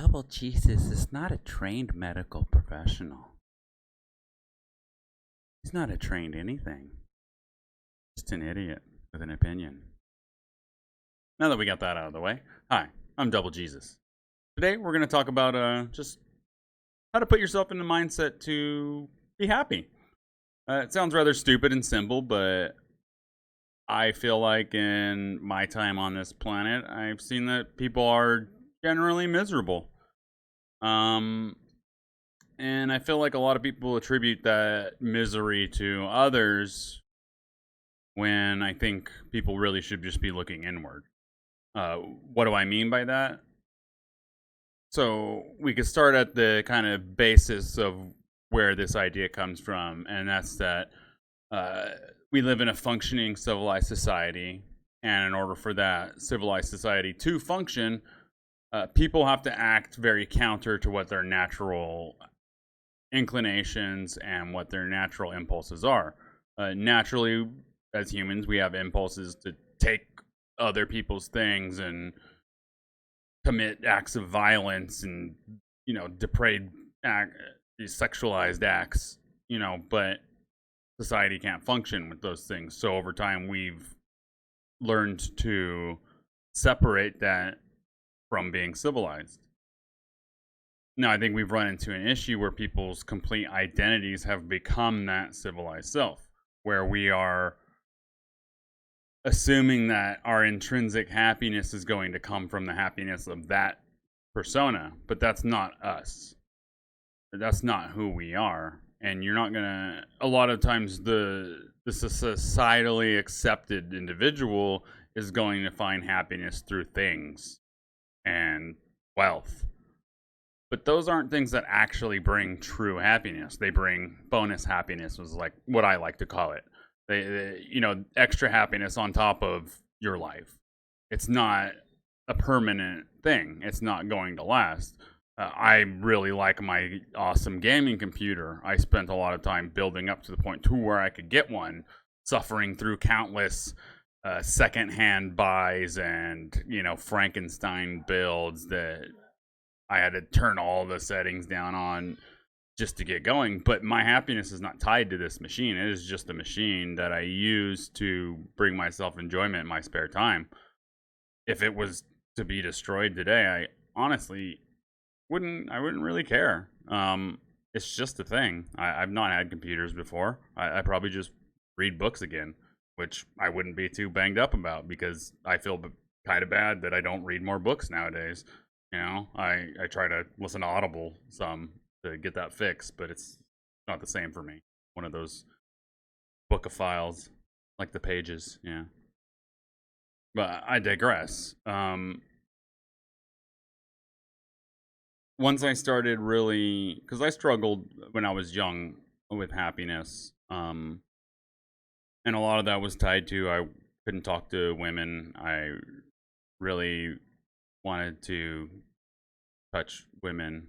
Double Jesus is not a trained medical professional. He's not a trained anything. Just an idiot with an opinion. Now that we got that out of the way, hi, I'm Double Jesus. Today we're going to talk about just how to put yourself in the mindset to be happy. It sounds rather stupid and simple, but I feel like in my time on this planet, I've seen that people are generally miserable. And I feel like a lot of people attribute that misery to others when I think people really should just be looking inward. What do I mean by that? So we could start at the kind of basis of where this idea comes from, and that's that we live in a functioning civilized society, and in order for that civilized society to function, people have to act very counter to what their natural inclinations and what their natural impulses are. Naturally, as humans, we have impulses to take other people's things and commit acts of violence and, depraved sexualized acts, but society can't function with those things. So over time, we've learned to separate that from being civilized. Now, I think we've run into an issue where people's complete identities have become that civilized self, where we are assuming that our intrinsic happiness is going to come from the happiness of that persona, but that's not us. That's not who we are. And you're not gonna, a lot of times the societally accepted individual is going to find happiness through things and wealth. But those aren't things that actually bring true happiness. They bring bonus happiness, was like what I like to call it. Extra happiness on top of your life. It's not a permanent thing. It's not going to last. I really like my awesome gaming computer. I spent a lot of time building up to the point to where I could get one, suffering through countless secondhand buys and, Frankenstein builds that I had to turn all the settings down on just to get going. But my happiness is not tied to this machine. It is just a machine that I use to bring myself enjoyment in my spare time. If it was to be destroyed today, I honestly wouldn't really care. It's just a thing. I've not had computers before. I probably just read books again, which I wouldn't be too banged up about because I feel kind of bad that I don't read more books nowadays. I try to listen to Audible some to get that fixed, but it's not the same for me. One of those bookophiles, like the pages, yeah. But I digress. Once I started really, because I struggled when I was young with happiness, and a lot of that was tied to I couldn't talk to women. I really wanted to touch women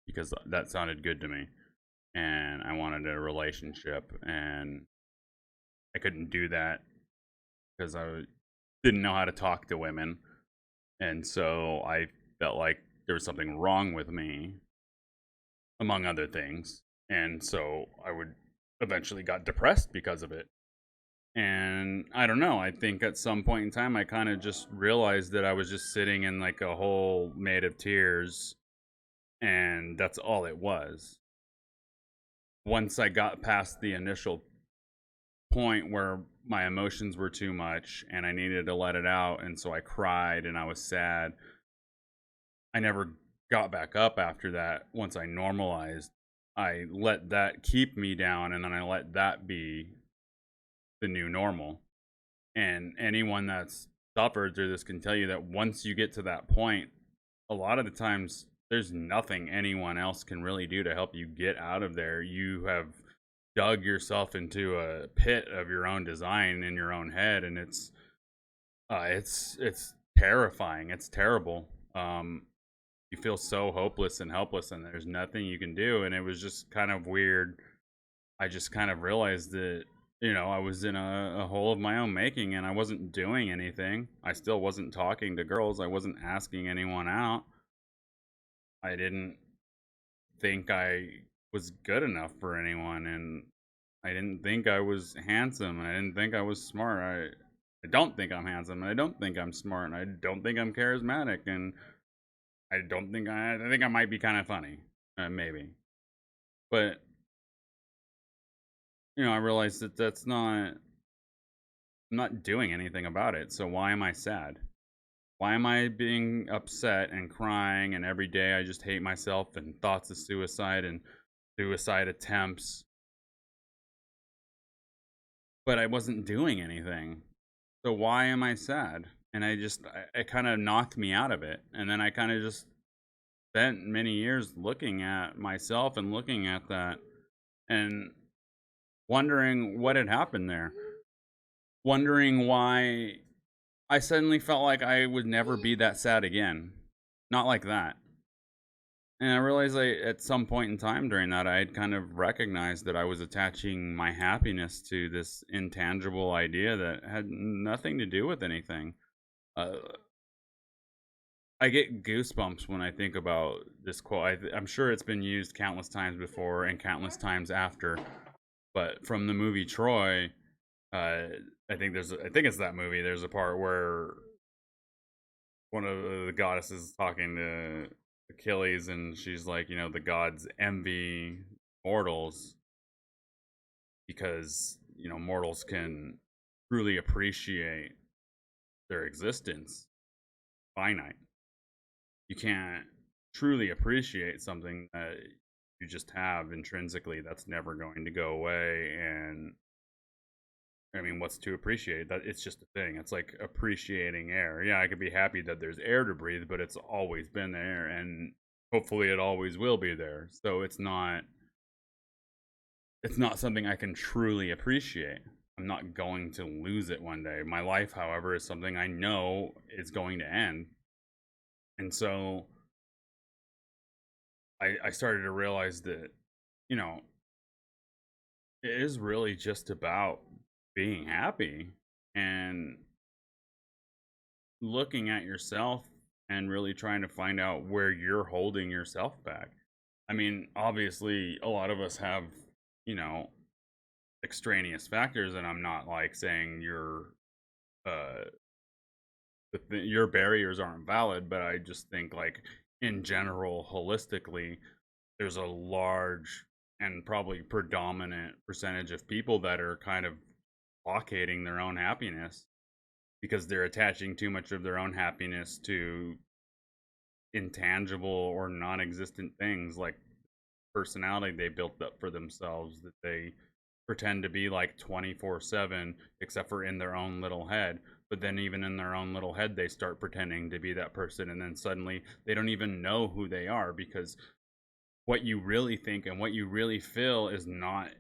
because that sounded good to me, and I wanted a relationship, and I couldn't do that because I didn't know how to talk to women, and so I felt like there was something wrong with me, among other things, and so I would eventually got depressed because of it. And I don't know, I think at some point in time I kind of just realized that I was just sitting in like a hole made of tears, and that's all it was. Once I got past the initial point where my emotions were too much and I needed to let it out, and so I cried and I was sad, I never got back up after that. Once I normalized, I let that keep me down, and then I let that be the new normal. And anyone that's suffered through this can tell you that once you get to that point, a lot of the times there's nothing anyone else can really do to help you get out of there. You have dug yourself into a pit of your own design in your own head, and it's terrifying. It's terrible. You feel so hopeless and helpless, and there's nothing you can do. And it was just kind of weird. I just kind of realized that I was in a hole of my own making, and I wasn't doing anything. I still wasn't talking to girls. I wasn't asking anyone out. I didn't think I was good enough for anyone, and I didn't think I was handsome, and I didn't think I was smart. I don't think I'm handsome, and I don't think I'm smart, and I don't think I'm charismatic, and I don't think I think I might be kind of funny, maybe. But I realized that I'm not doing anything about it. So why am I sad? Why am I being upset and crying, and every day I just hate myself and thoughts of suicide and suicide attempts? But I wasn't doing anything. So why am I sad? And it kind of knocked me out of it. And then I kind of just spent many years looking at myself and looking at that and wondering what had happened there. Wondering why I suddenly felt like I would never be that sad again. Not like that. And I realized at some point in time during that, I had kind of recognized that I was attaching my happiness to this intangible idea that had nothing to do with anything. Uh, I get goosebumps when I think about this quote. I'm sure it's been used countless times before and countless times after. But from the movie Troy, I think it's that movie. There's a part where one of the goddesses is talking to Achilles, and she's like, the gods envy mortals because mortals can truly appreciate their existence. Finite. You can't truly appreciate something that you just have intrinsically that's never going to go away. And I mean, what's to appreciate? That it's just a thing. It's like appreciating air. Yeah, I could be happy that there's air to breathe, but it's always been there, and hopefully it always will be there. So it's not something I can truly appreciate. I'm not going to lose it one day. My life, however, is something I know is going to end. And so I started to realize that, you know, it is really just about being happy and looking at yourself and really trying to find out where you're holding yourself back. I mean, obviously, a lot of us have, you know, extraneous factors, and I'm not like saying uh, your barriers aren't valid, but I just think, like, in general, holistically, there's a large and probably predominant percentage of people that are kind of blockading their own happiness because they're attaching too much of their own happiness to intangible or non-existent things like personality they built up for themselves that they pretend to be like 24/7 except for in their own little head. But then even in their own little head they start pretending to be that person, and then suddenly they don't even know who they are because what you really think and what you really feel is not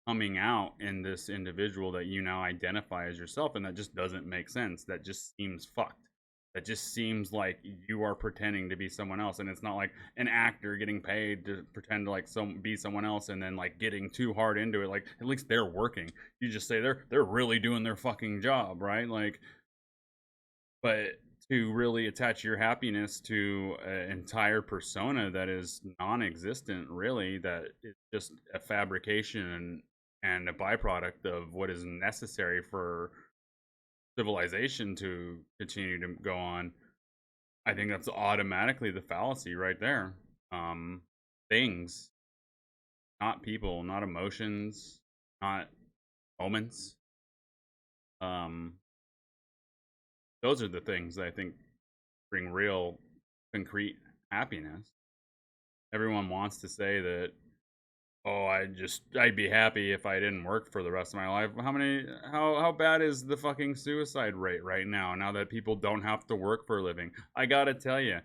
coming out in this individual that you now identify as yourself. And that just doesn't make sense. That just seems fucked. That just seems like you are pretending to be someone else, and it's not like an actor getting paid to pretend to like be someone else and then like getting too hard into it. Like, at least they're working. You just say they're really doing their fucking job, right? Like, but to really attach your happiness to an entire persona that is non-existent, really, that is just a fabrication and a byproduct of what is necessary for civilization to continue to go on. I think that's automatically the fallacy right there. Things, not people, not emotions, not moments. um those are the things that I think bring real concrete happiness. Everyone wants to say that, oh, I'd be happy if I didn't work for the rest of my life. How bad is the fucking suicide rate right now that people don't have to work for a living? I got to tell you,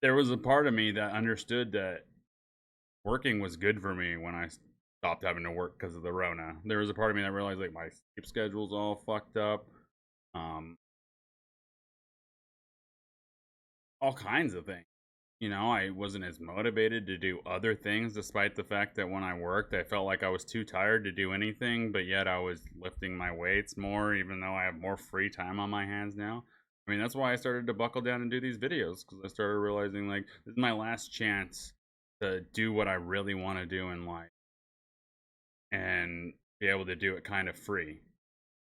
there was a part of me that understood that working was good for me when I stopped having to work because of the Rona. There was a part of me that realized like my sleep schedule's all fucked up. Um all kinds of things. I wasn't as motivated to do other things despite the fact that when I worked, I felt like I was too tired to do anything, but yet I was lifting my weights more, even though I have more free time on my hands now. I I mean, that's why I started to buckle down and do these videos, because I started realizing, like, this is my last chance to do what I really want to do in life and be able to do it kind of free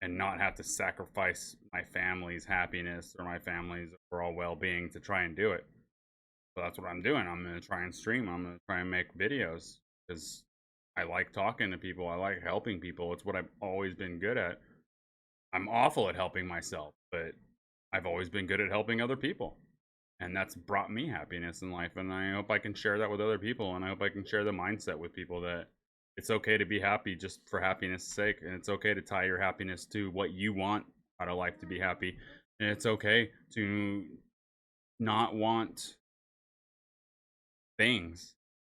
and not have to sacrifice my family's happiness or my family's overall well-being to try and do it. So that's what I'm doing. I'm going to try and stream. I'm going to try and make videos because I like talking to people. I like helping people. It's what I've always been good at. I'm awful at helping myself, but I've always been good at helping other people. And that's brought me happiness in life. And I hope I can share that with other people. And I hope I can share the mindset with people that it's okay to be happy just for happiness' sake. And it's okay to tie your happiness to what you want out of life to be happy. And it's okay to not want things,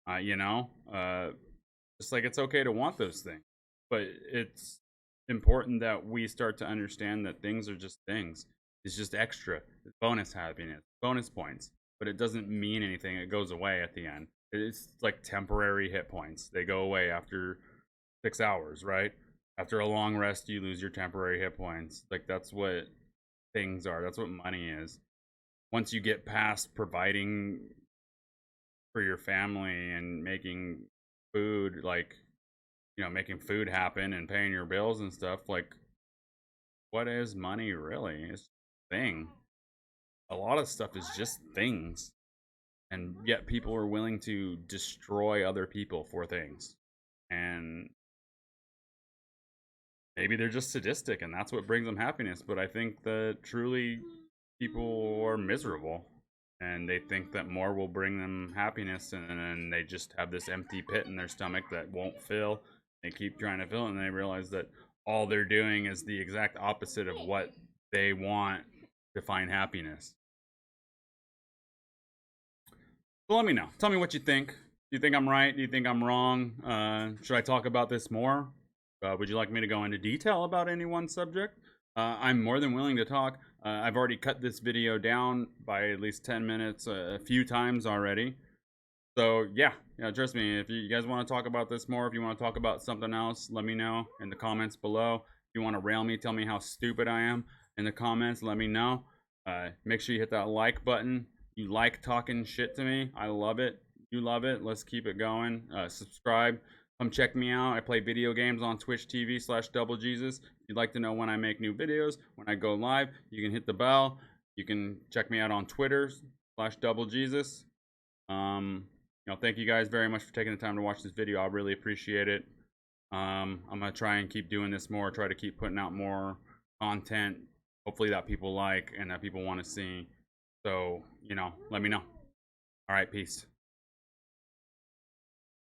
just like it's okay to want those things. But it's important that we start to understand that things are just things. It's just extra. It's bonus happiness, bonus points. But it doesn't mean anything. It goes away at the end. It's like temporary hit points. They go away after 6 hours, right? After a long rest, you lose your temporary hit points. Like, that's what things are. That's what money is. Once you get past providing for your family and making food, like, making food happen and paying your bills and stuff, like, what is money really? It's a thing. A lot of stuff is just things. And yet people are willing to destroy other people for things. And maybe they're just sadistic and that's what brings them happiness. But I think that truly people are miserable. And they think that more will bring them happiness. And then they just have this empty pit in their stomach that won't fill. They keep trying to fill it, and they realize that all they're doing is the exact opposite of what they want to find happiness. So let me know. Tell me what you think. Do you think I'm right? Do you think I'm wrong? Should I talk about this more? Would you like me to go into detail about any one subject? I'm more than willing to talk. I've already cut this video down by at least 10 minutes a few times already. So yeah, trust me, if you guys want to talk about this more, if you want to talk about something else, let me know in the comments below. If you want to rail me, tell me how stupid I am in the comments, let me know. Make sure you hit that like button. You like talking shit to me. I love it. You love it. Let's keep it going. Subscribe. Come check me out. I play video games on Twitch TV/DoubleJesus. If you'd like to know when I make new videos, when I go live, you can hit the bell. You can check me out on Twitter/DoubleJesus. Thank you guys very much for taking the time to watch this video. I really appreciate it. I'm gonna try and keep doing this more, try to keep putting out more content, hopefully that people like and that people want to see. So, let me know. All right, peace.